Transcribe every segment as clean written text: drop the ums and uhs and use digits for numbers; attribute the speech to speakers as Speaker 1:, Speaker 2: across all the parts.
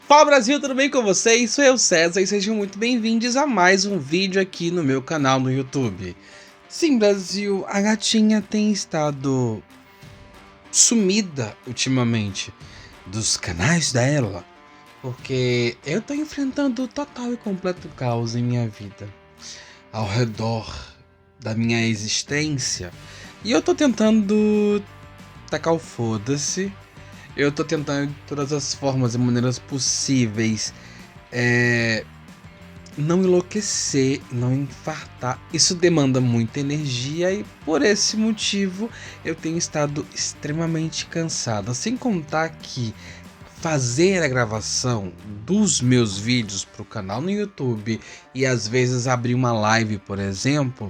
Speaker 1: Fala Brasil, tudo bem com vocês? Sou eu, César, e sejam muito bem-vindos a mais um vídeo aqui no meu canal no YouTube. Sim, Brasil, a gatinha tem estado sumida ultimamente dos canais dela, porque eu tô enfrentando total e completo caos em minha vida, ao redor da minha existência, e eu tô tentando tacar o foda-se. Eu tô tentando de todas as formas e maneiras possíveis não enlouquecer, não infartar. Isso demanda muita energia e por esse motivo eu tenho estado extremamente cansado. Sem contar que fazer a gravação dos meus vídeos para o canal no YouTube e às vezes abrir uma live, por exemplo,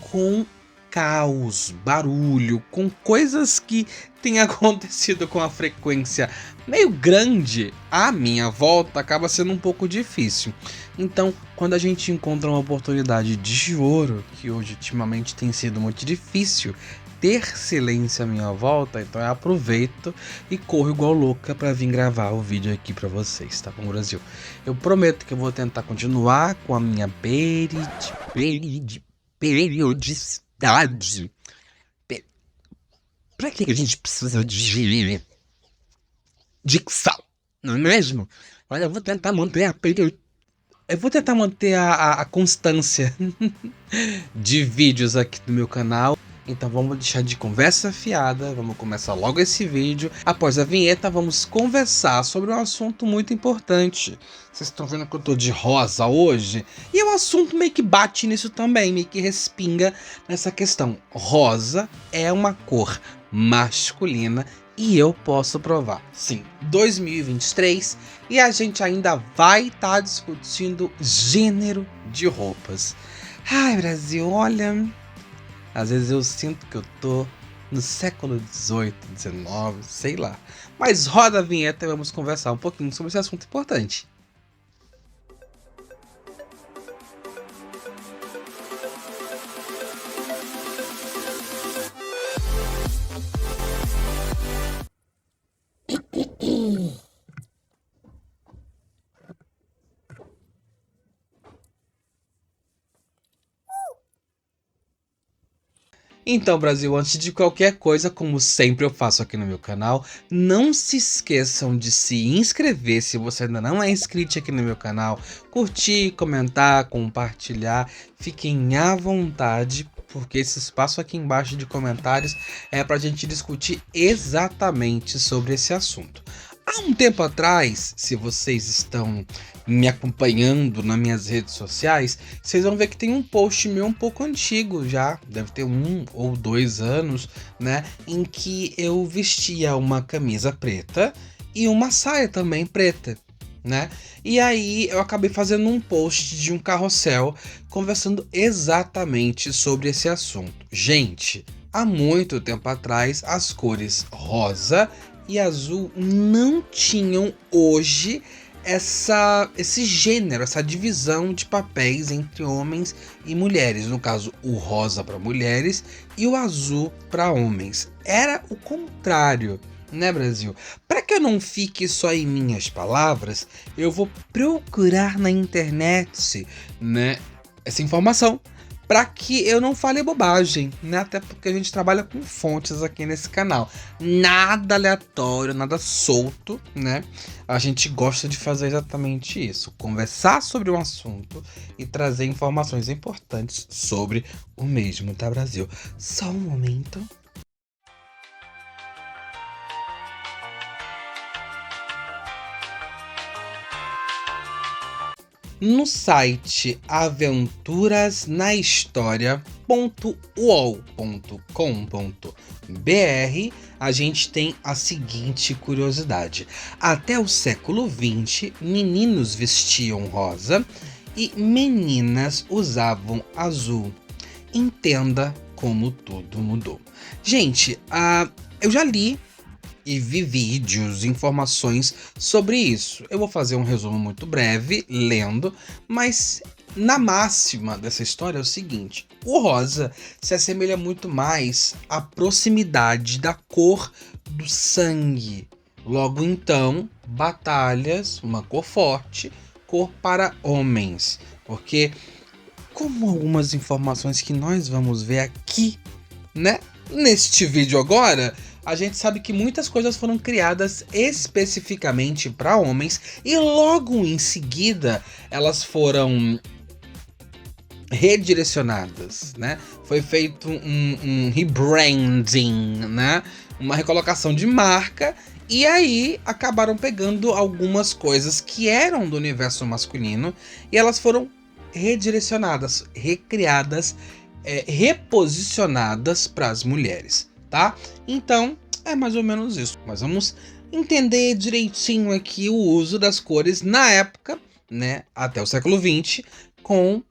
Speaker 1: com caos, barulho, com coisas que têm acontecido com a frequência meio grande à minha volta, acaba sendo um pouco difícil. Então, quando a gente encontra uma oportunidade de ouro, que hoje ultimamente tem sido muito difícil ter silêncio à minha volta, então eu aproveito e corro igual louca para vir gravar o vídeo aqui para vocês, tá bom, Brasil? Eu prometo que eu vou tentar continuar com a minha periodicidade. Pra que a gente precisa de dicção, não é mesmo? Olha, eu vou tentar manter a constância de vídeos aqui do meu canal. Então vamos deixar de conversa fiada, vamos começar logo esse vídeo. Após a vinheta, vamos conversar sobre um assunto muito importante. Vocês estão vendo que eu tô de rosa hoje? E o assunto meio que bate nisso também, meio que respinga nessa questão. Rosa é uma cor masculina e eu posso provar. Sim, 2023 e a gente ainda vai estar discutindo gênero de roupas. Ai, Brasil, olha... Às vezes eu sinto que eu tô no século XVIII, XIX, sei lá. Mas roda a vinheta e vamos conversar um pouquinho sobre esse assunto importante. Então, Brasil, antes de qualquer coisa, como sempre eu faço aqui no meu canal, não se esqueçam de se inscrever se você ainda não é inscrito aqui no meu canal, curtir, comentar, compartilhar, fiquem à vontade, porque esse espaço aqui embaixo de comentários é para a gente discutir exatamente sobre esse assunto. Há um tempo atrás, se vocês estão me acompanhando nas minhas redes sociais, vocês vão ver que tem um post meu um pouco antigo já, deve ter 1 ou 2 anos, né, em que eu vestia uma camisa preta e uma saia também preta, né? E aí eu acabei fazendo um post de um carrossel conversando exatamente sobre esse assunto. Gente, há muito tempo atrás as cores rosa e azul não tinham hoje esse gênero, essa divisão de papéis entre homens e mulheres. No caso, o rosa para mulheres e o azul para homens. Era o contrário, né, Brasil? Para que eu não fique só em minhas palavras, eu vou procurar na internet, né, essa informação, para que eu não fale bobagem, né? Até porque a gente trabalha com fontes aqui nesse canal. Nada aleatório, nada solto, né? A gente gosta de fazer exatamente isso. Conversar sobre um assunto e trazer informações importantes sobre o mesmo, tá, Brasil? Só um momento. No site aventurasnahistoria.uol.com.br a gente tem a seguinte curiosidade. Até o século XX, meninos vestiam rosa e meninas usavam azul. Entenda como tudo mudou. Gente, eu já li e vi vídeos, informações sobre isso. Eu vou fazer um resumo muito breve, lendo, mas na máxima dessa história é o seguinte: o rosa se assemelha muito mais à proximidade da cor do sangue, Logo então, batalhas, uma cor forte, cor para homens. Porque, como algumas informações que nós vamos ver aqui, né, neste vídeo agora, a gente sabe que muitas coisas foram criadas especificamente para homens e logo em seguida elas foram redirecionadas, né? Foi feito um rebranding, né? Uma recolocação de marca, e aí acabaram pegando algumas coisas que eram do universo masculino e elas foram redirecionadas, recriadas, reposicionadas para as mulheres, tá? Então é mais ou menos isso. Mas vamos entender direitinho aqui o uso das cores na época, né? Até o século XX, com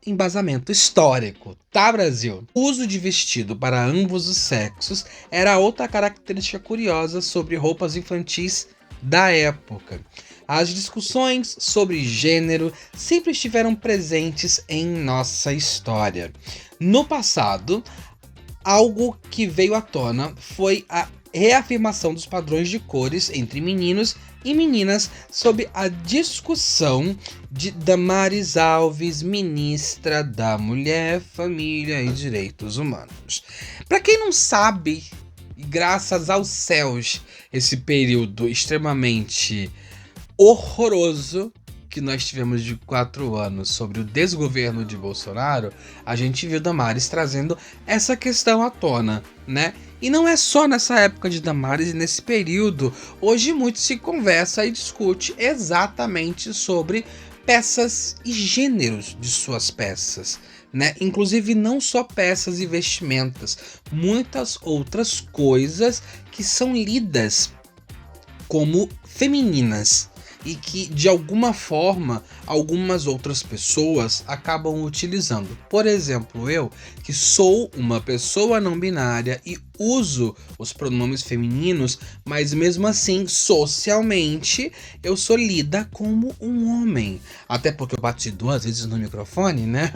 Speaker 1: embasamento histórico, tá, Brasil? O uso de vestido para ambos os sexos era outra característica curiosa sobre roupas infantis da época. As discussões sobre gênero sempre estiveram presentes em nossa história. No passado, algo que veio à tona foi a reafirmação dos padrões de cores entre meninos e meninas sob a discussão de Damares Alves, ministra da Mulher, Família e Direitos Humanos. Para quem não sabe, graças aos céus, esse período extremamente horroroso que nós tivemos de 4 anos sobre o desgoverno de Bolsonaro, a gente viu Damares trazendo essa questão à tona, né? E não é só nessa época de Damares e nesse período. Hoje muito se conversa e discute exatamente sobre peças e gêneros de suas peças, né? Inclusive não só peças e vestimentas, muitas outras coisas que são lidas como femininas e que de alguma forma algumas outras pessoas acabam utilizando. Por exemplo, eu, que sou uma pessoa não binária e uso os pronomes femininos, mas mesmo assim, socialmente, eu sou lida como um homem. Até porque eu bati 2 vezes no microfone, né?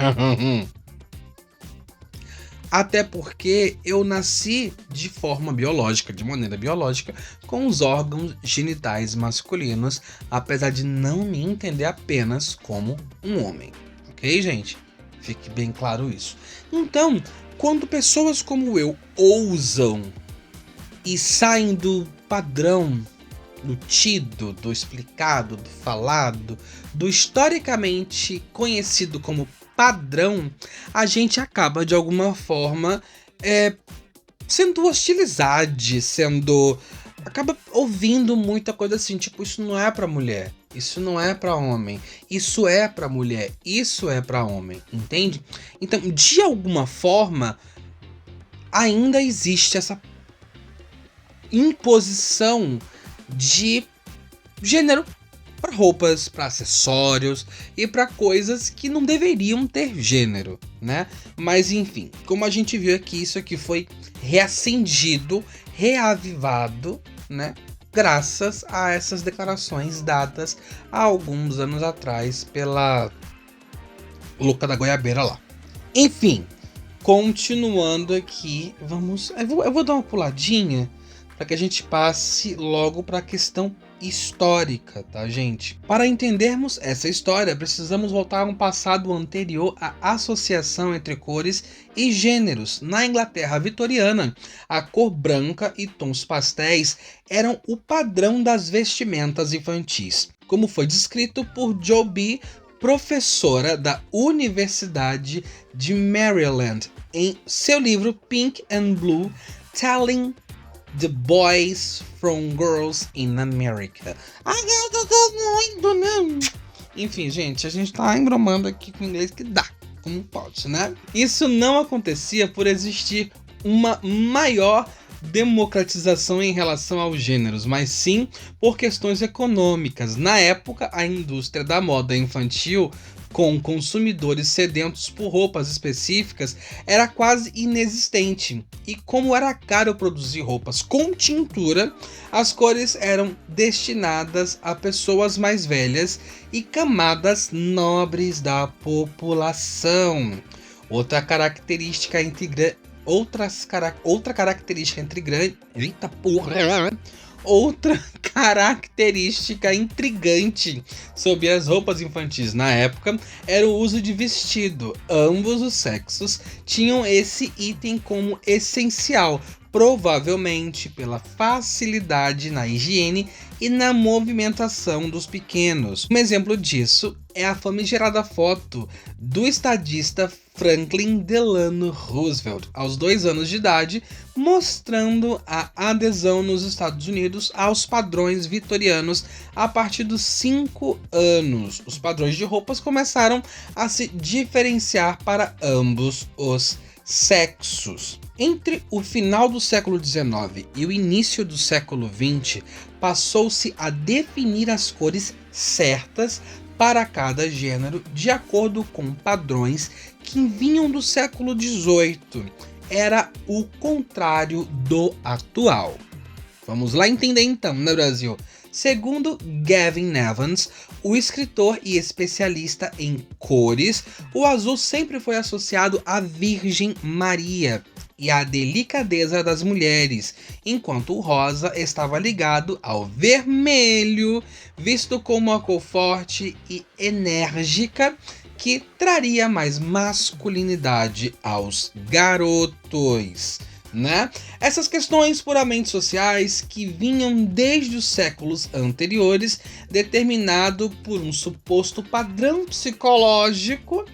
Speaker 1: Até porque eu nasci de forma biológica, de maneira biológica, com os órgãos genitais masculinos, apesar de não me entender apenas como um homem. Ok, gente? Fique bem claro isso. Então, quando pessoas como eu ousam e saem do padrão, do tido, do explicado, do falado, do historicamente conhecido como padrão, a gente acaba de alguma forma sendo hostilizado, acaba ouvindo muita coisa assim, tipo, isso não é pra mulher, isso não é pra homem, isso é pra mulher, isso é pra homem, entende? Então, de alguma forma, ainda existe essa imposição de gênero para roupas, para acessórios e para coisas que não deveriam ter gênero, né? Mas enfim, como a gente viu aqui, isso aqui foi reacendido, reavivado, né? Graças a essas declarações dadas há alguns anos atrás pela louca da goiabeira lá. Enfim, continuando aqui, eu vou dar uma puladinha para que a gente passe logo para a questão histórica, tá, gente? Para entendermos essa história, precisamos voltar a um passado anterior à associação entre cores e gêneros. Na Inglaterra vitoriana, a cor branca e tons pastéis eram o padrão das vestimentas infantis, como foi descrito por Jo Bee, professora da Universidade de Maryland, em seu livro Pink and Blue, Telling the Boys from Girls in America. Ai, eu tô muito, né? Enfim, gente, a gente tá embromando aqui com o inglês que dá, como pode, né? Isso não acontecia por existir uma maior democratização em relação aos gêneros, mas sim por questões econômicas. Na época, a indústria da moda infantil, com consumidores sedentos por roupas específicas, era quase inexistente. E como era caro produzir roupas com tintura, as cores eram destinadas a pessoas mais velhas e camadas nobres da população. Outra característica entre outra característica intrigante sobre as roupas infantis na época era o uso de vestido. Ambos os sexos tinham esse item como essencial, provavelmente pela facilidade na higiene e na movimentação dos pequenos. Um exemplo disso é a famigerada foto do estadista Franklin Delano Roosevelt, aos 2 anos de idade, mostrando a adesão nos Estados Unidos aos padrões vitorianos a partir dos 5 anos. Os padrões de roupas começaram a se diferenciar para ambos os sexos. Entre o final do século XIX e o início do século XX, passou-se a definir as cores certas para cada gênero de acordo com padrões que vinham do século XVIII. Era o contrário do atual. Vamos lá entender então, né, Brasil? Segundo Gavin Evans, o escritor e especialista em cores, o azul sempre foi associado à Virgem Maria e à delicadeza das mulheres, enquanto o rosa estava ligado ao vermelho, visto como uma cor forte e enérgica que traria mais masculinidade aos garotos. Né? Essas questões puramente sociais que vinham desde os séculos anteriores, determinado por um suposto padrão psicológico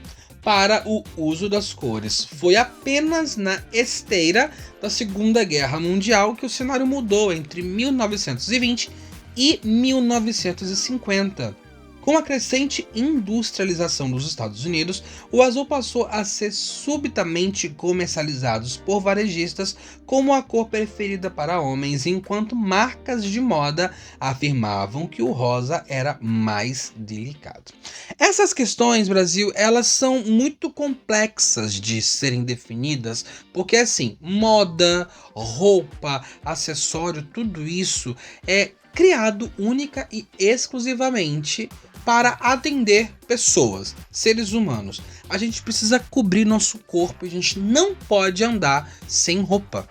Speaker 1: para o uso das cores. Foi apenas na esteira da Segunda Guerra Mundial que o cenário mudou entre 1920 e 1950. Com a crescente industrialização dos Estados Unidos, o azul passou a ser subitamente comercializado por varejistas como a cor preferida para homens, enquanto marcas de moda afirmavam que o rosa era mais delicado. Essas questões, Brasil, elas são muito complexas de serem definidas, porque assim, moda, roupa, acessório, tudo isso é criado única e exclusivamente para atender pessoas, seres humanos. A gente precisa cobrir nosso corpo e a gente não pode andar sem roupa,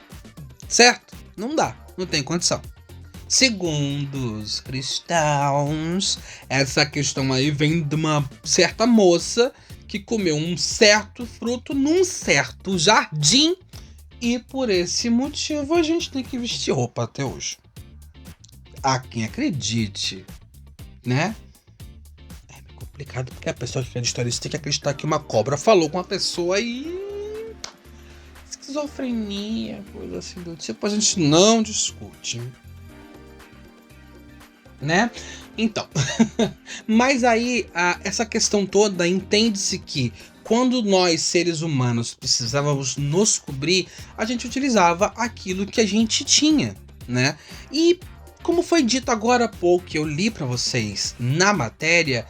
Speaker 1: certo? Não dá, não tem condição. Segundo os cristãos, essa questão aí vem de uma certa moça que comeu um certo fruto num certo jardim e por esse motivo a gente tem que vestir roupa até hoje. Há quem acredite, né? Complicado porque a pessoa que é de história tem que acreditar que uma cobra falou com a pessoa e esquizofrenia, coisa assim do tipo, a gente não discute, né? Então, mas aí essa questão toda, entende-se que quando nós seres humanos precisávamos nos cobrir, a gente utilizava aquilo que a gente tinha, né? E como foi dito agora há pouco, que eu li para vocês na matéria,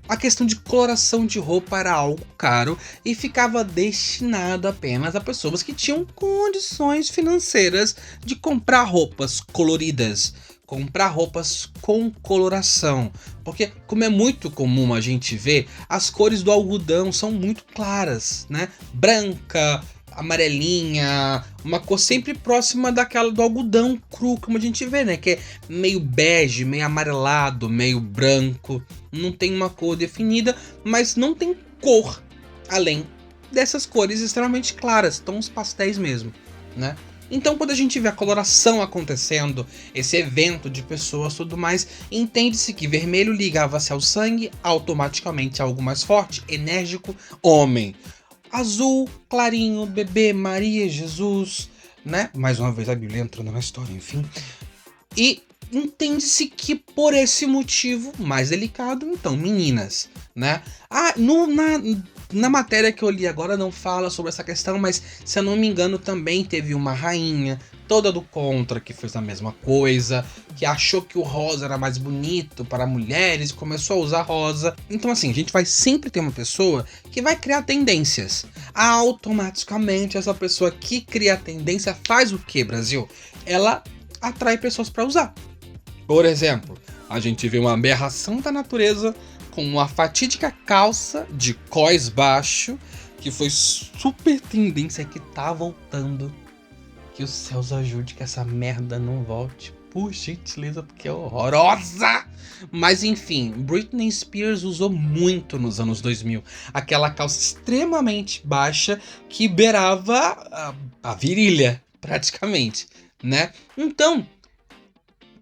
Speaker 1: a questão de coloração de roupa era algo caro e ficava destinado apenas a pessoas que tinham condições financeiras de comprar roupas coloridas, comprar roupas com coloração. Porque, como é muito comum a gente ver, as cores do algodão são muito claras, né? Branca, amarelinha, uma cor sempre próxima daquela do algodão cru, como a gente vê, né? Que é meio bege, meio amarelado, meio branco. Não tem uma cor definida, mas não tem cor além dessas cores extremamente claras, tons pastéis mesmo, né? Então, quando a gente vê a coloração acontecendo, esse evento de pessoas e tudo mais, entende-se que vermelho ligava-se ao sangue, automaticamente algo mais forte, enérgico, homem. Azul, clarinho, bebê, Maria, Jesus, né? Mais uma vez a Bíblia entrando na história, enfim. E entende-se que por esse motivo mais delicado, então, meninas, né? Na matéria que eu li agora não fala sobre essa questão, mas se eu não me engano também teve uma rainha toda do contra que fez a mesma coisa, que achou que o rosa era mais bonito para mulheres e começou a usar rosa. Então assim, a gente vai sempre ter uma pessoa que vai criar tendências. Automaticamente essa pessoa que cria a tendência faz o que, Brasil? Ela atrai pessoas para usar. Por exemplo, a gente vê uma aberração da natureza com uma fatídica calça de cós baixo, que foi super tendência, que tá voltando. Que os céus ajude que essa merda não volte. por gentileza, porque é horrorosa. Mas enfim, Britney Spears usou muito nos anos 2000 aquela calça extremamente baixa que beirava a virilha, praticamente, né? Então,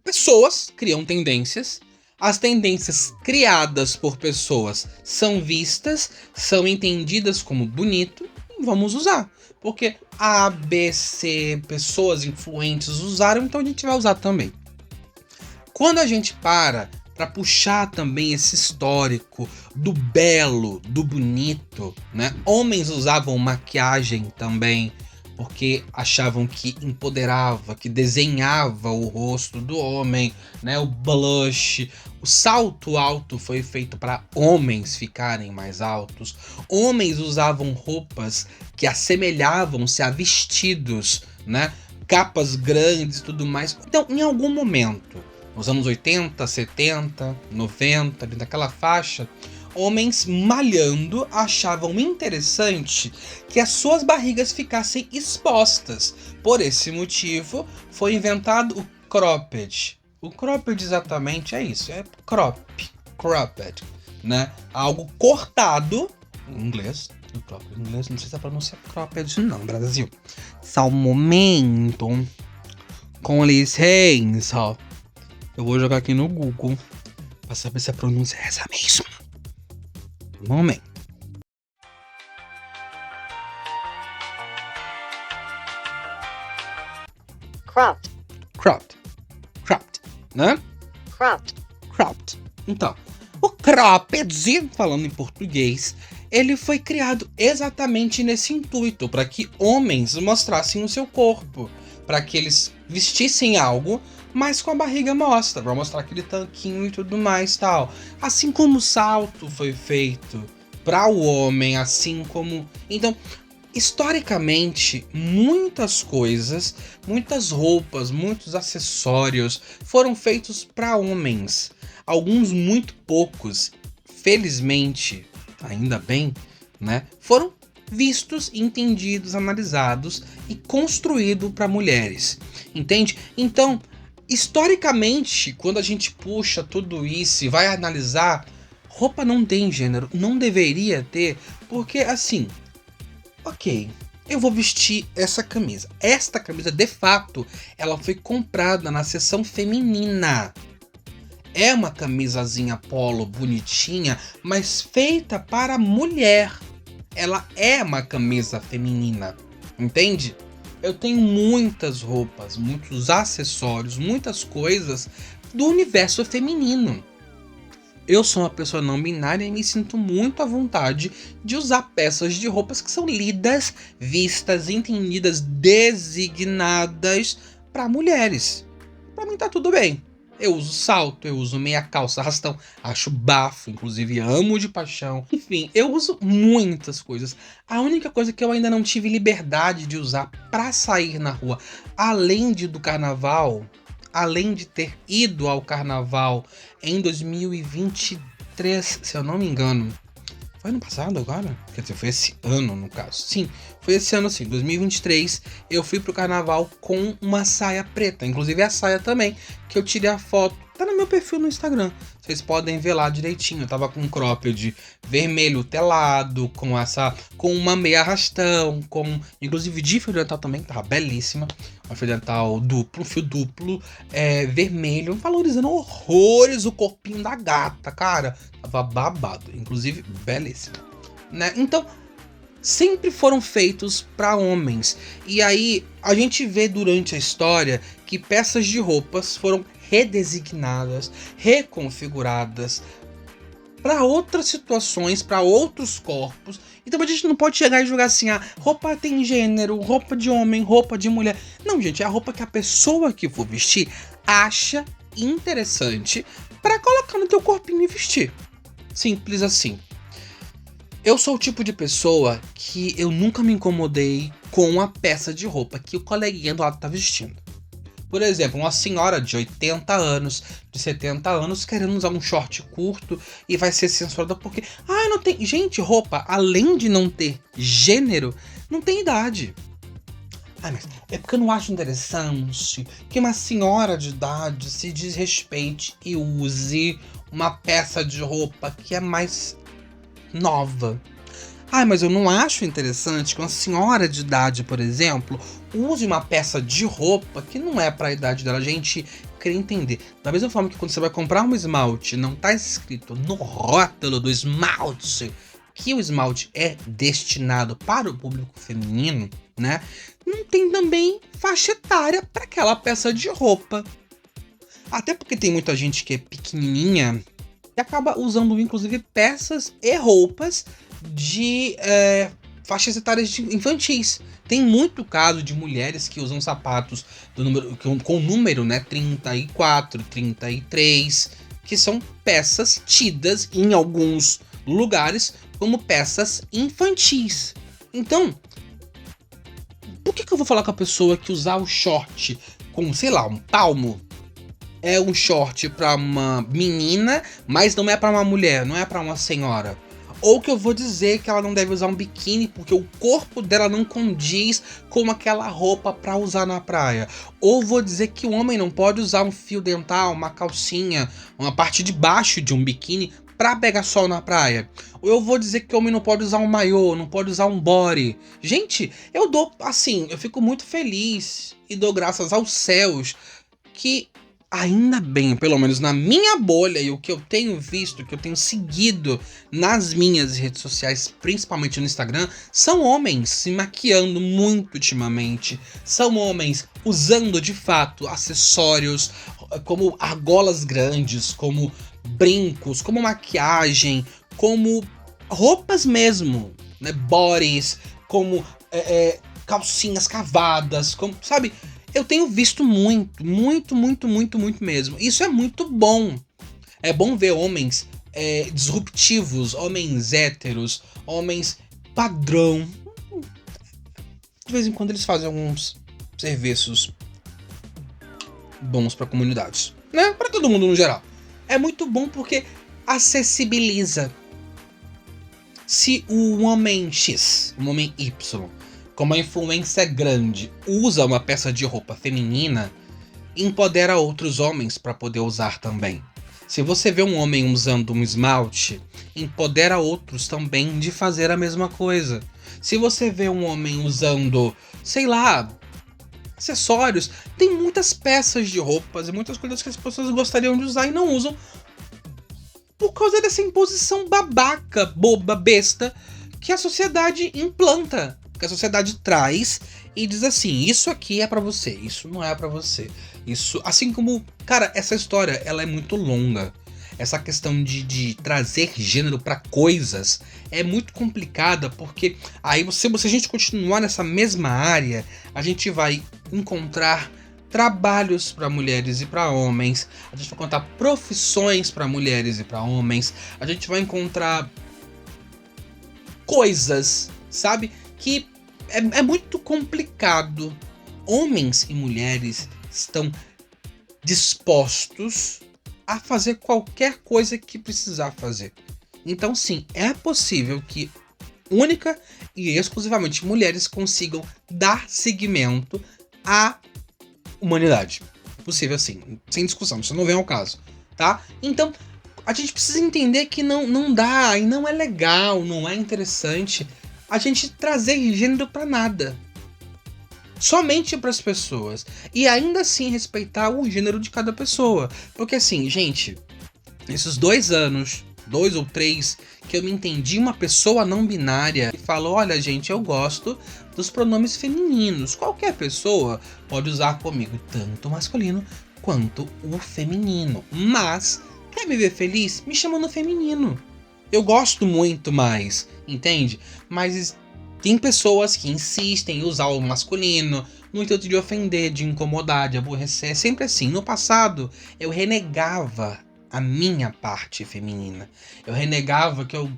Speaker 1: pessoas criam tendências. As tendências criadas por pessoas são vistas, são entendidas como bonito e vamos usar. Porque A, B, C, pessoas influentes usaram, então a gente vai usar também. Quando a gente para puxar também esse histórico do belo, do bonito, né? Homens usavam maquiagem também, porque achavam que empoderava, que desenhava o rosto do homem, né? O blush, o salto alto foi feito para homens ficarem mais altos. Homens usavam roupas que assemelhavam-se a vestidos, né? Capas grandes e tudo mais. Então, em algum momento, nos anos 80, 70, 90, ali naquela faixa, homens malhando achavam interessante que as suas barrigas ficassem expostas. Por esse motivo, foi inventado o cropped. O cropped exatamente é isso, é cropped, né? Algo cortado, em inglês, em inglês, não sei se a pronúncia é cropped não, Brasil. Só um momento, com licença. Eu vou jogar aqui no Google pra saber se a pronúncia é essa mesmo. Um momento. Cropped, né? Cropped. Então, o cropped, falando em português, ele foi criado exatamente nesse intuito, para que homens mostrassem o seu corpo, para que eles vestissem algo, mas com a barriga mostra, pra mostrar aquele tanquinho e tudo mais tal. Assim como o salto foi feito para o homem, assim como... Então, historicamente, muitas coisas, muitas roupas, muitos acessórios foram feitos para homens. Alguns muito poucos, felizmente, ainda bem, né, foram vistos, entendidos, analisados e construídos para mulheres. Entende? Então, historicamente, quando a gente puxa tudo isso e vai analisar, roupa não tem gênero, não deveria ter, porque assim, ok, eu vou vestir essa camisa. Esta camisa, de fato, ela foi comprada na seção feminina. É uma camisazinha polo bonitinha, mas feita para mulher. Ela é uma camisa feminina, entende? Eu tenho muitas roupas, muitos acessórios, muitas coisas do universo feminino. Eu sou uma pessoa não binária e me sinto muito à vontade de usar peças de roupas que são lidas, vistas, entendidas, designadas para mulheres. Para mim tá tudo bem. Eu uso salto, eu uso meia calça, arrastão, acho bafo, inclusive amo de paixão. Enfim, eu uso muitas coisas. A única coisa que eu ainda não tive liberdade de usar pra sair na rua, além do carnaval, além de ter ido ao carnaval em 2023, se eu não me engano. Foi ano passado agora? Quer dizer, foi esse ano no caso. Sim, foi esse ano sim, 2023. Eu fui pro carnaval com uma saia preta. Inclusive a saia também, que eu tirei a foto. Tá no meu perfil no Instagram. Vocês podem ver lá direitinho. Eu tava com um cropped vermelho telado, com uma meia arrastão, inclusive de fio dental também, tava belíssima. Uma fio dental duplo, fio duplo, vermelho, valorizando horrores o corpinho da gata, cara. Tava babado, inclusive belíssima, né? Então, sempre foram feitos para homens. E aí, a gente vê durante a história que peças de roupas foram redesignadas, reconfiguradas para outras situações, para outros corpos. Então a gente não pode chegar e jogar assim, roupa tem gênero, roupa de homem, roupa de mulher. Não, gente, é a roupa que a pessoa que for vestir acha interessante para colocar no teu corpinho e vestir. Simples assim. Eu sou o tipo de pessoa que eu nunca me incomodei com a peça de roupa que o coleguinha do lado tá vestindo. Por exemplo, uma senhora de 80 anos, de 70 anos, querendo usar um short curto e vai ser censurada porque... não tem... Gente, roupa, além de não ter gênero, não tem idade. Ah, mas é porque eu não acho interessante que uma senhora de idade se desrespeite e use uma peça de roupa que é mais nova. Ah, mas eu não acho interessante que uma senhora de idade, por exemplo, use uma peça de roupa que não é para a idade dela. A gente queria entender. Da mesma forma que quando você vai comprar um esmalte, não tá escrito no rótulo do esmalte que o esmalte é destinado para o público feminino, né? Não tem também faixa etária para aquela peça de roupa. Até porque tem muita gente que é pequenininha e acaba usando, inclusive, peças e roupas de faixas etárias infantis. Tem muito caso de mulheres que usam sapatos do número, com o número, né, 34, 33, que são peças tidas em alguns lugares como peças infantis. Então, por que eu vou falar com a pessoa que usar o short com, sei lá, um palmo é um short pra uma menina, mas não é pra uma mulher, não é pra uma senhora? Ou que eu vou dizer que ela não deve usar um biquíni porque o corpo dela não condiz com aquela roupa pra usar na praia. Ou vou dizer que o homem não pode usar um fio dental, uma calcinha, uma parte de baixo de um biquíni pra pegar sol na praia. Ou eu vou dizer que o homem não pode usar um maiô, não pode usar um body. Gente, eu dou, assim, eu fico muito feliz e dou graças aos céus que ainda bem, pelo menos na minha bolha e o que eu tenho visto, que eu tenho seguido nas minhas redes sociais, principalmente no Instagram, são homens se maquiando muito ultimamente. São homens usando de fato acessórios como argolas grandes, como brincos, como maquiagem, como roupas mesmo, né? Bodies, como calcinhas cavadas, como, sabe? Eu tenho visto muito, muito, muito, muito, muito mesmo. Isso é muito bom. É bom ver homens disruptivos, homens héteros, homens padrão. De vez em quando eles fazem alguns serviços bons pra comunidades, né? Pra todo mundo no geral. É muito bom porque acessibiliza. Se o homem X, o homem Y, com uma influência grande, usa uma peça de roupa feminina, empodera outros homens para poder usar também. Se você vê um homem usando um esmalte, empodera outros também de fazer a mesma coisa. Se você vê um homem usando, sei lá, acessórios, tem muitas peças de roupas e muitas coisas que as pessoas gostariam de usar e não usam por causa dessa imposição babaca, boba, besta que a sociedade implanta, que a sociedade traz e diz assim: isso aqui é pra você, isso não é pra você. Isso, assim como, cara, essa história ela é muito longa. Essa questão de trazer gênero pra coisas é muito complicada, porque aí se a gente continuar nessa mesma área, a gente vai encontrar trabalhos para mulheres e para homens, a gente vai encontrar profissões para mulheres e para homens, a gente vai encontrar coisas, sabe? Que é muito complicado. Homens e mulheres estão dispostos a fazer qualquer coisa que precisar fazer. Então, sim, é possível que única e exclusivamente mulheres consigam dar seguimento à humanidade. Possível, sim, sem discussão, isso não vem ao caso, tá? Então, a gente precisa entender que não dá e não é legal, não é interessante a gente trazer gênero pra nada. Somente para as pessoas. E ainda assim respeitar o gênero de cada pessoa. Porque assim, gente, esses 2 anos, 2 ou 3, que eu me entendi uma pessoa não binária e falou: olha, gente, eu gosto dos pronomes femininos. Qualquer pessoa pode usar comigo tanto o masculino quanto o feminino. Mas, quer me ver feliz? Me chama no feminino. Eu gosto muito mais, entende? Mas tem pessoas que insistem em usar o masculino no intuito de ofender, de incomodar, de aborrecer. É sempre assim. No passado, eu renegava a minha parte feminina. Eu renegava que eu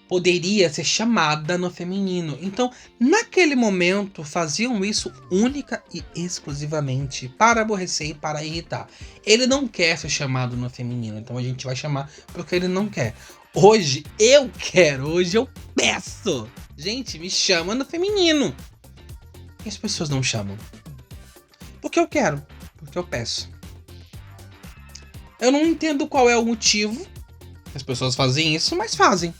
Speaker 1: poderia ser chamada no feminino. Então, naquele momento, faziam isso única e exclusivamente para aborrecer e para irritar. Ele não quer ser chamado no feminino, então a gente vai chamar porque ele não quer. Hoje eu quero, hoje eu peço. Gente, me chama no feminino. E as pessoas não chamam? Porque eu quero, porque eu peço. Eu não entendo qual é o motivo que as pessoas fazem isso, mas fazem.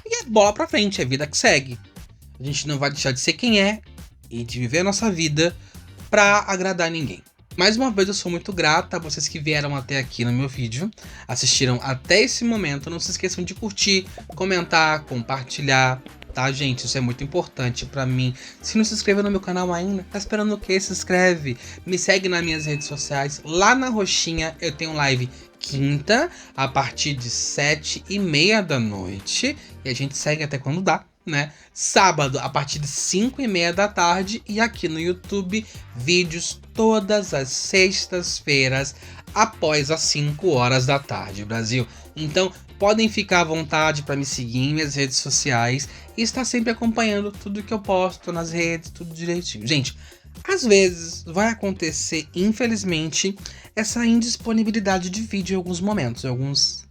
Speaker 1: E é bola pra frente, é vida que segue. A gente não vai deixar de ser quem é e de viver a nossa vida pra agradar ninguém. Mais uma vez eu sou muito grata a vocês que vieram até aqui no meu vídeo, assistiram até esse momento. Não se esqueçam de curtir, comentar, compartilhar, tá, gente? Isso é muito importante pra mim. Se não se inscreveu no meu canal ainda, tá esperando o quê? Se inscreve, me segue nas minhas redes sociais. Lá na roxinha eu tenho live quinta, a partir de 7h30 da noite. E a gente segue até quando dá, né? Sábado, a partir de 5h30 da tarde. E aqui no YouTube, vídeos todas as sextas-feiras, após as 5 horas da tarde, Brasil. Então, podem ficar à vontade para me seguir em minhas redes sociais e estar sempre acompanhando tudo que eu posto nas redes, tudo direitinho. Gente, às vezes vai acontecer, infelizmente, essa indisponibilidade de vídeo em alguns momentos, em alguns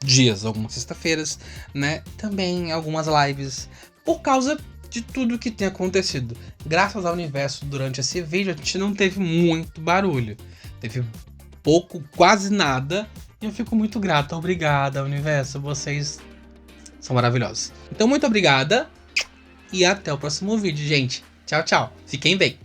Speaker 1: dias, algumas sexta-feiras, né? Também algumas lives, por causa de tudo que tem acontecido. Graças ao universo, durante esse vídeo, a gente não teve muito barulho. Teve pouco, quase nada. E eu fico muito grata. Obrigada, universo. Vocês são maravilhosos. Então, muito obrigada. E até o próximo vídeo, gente. Tchau, tchau. Fiquem bem.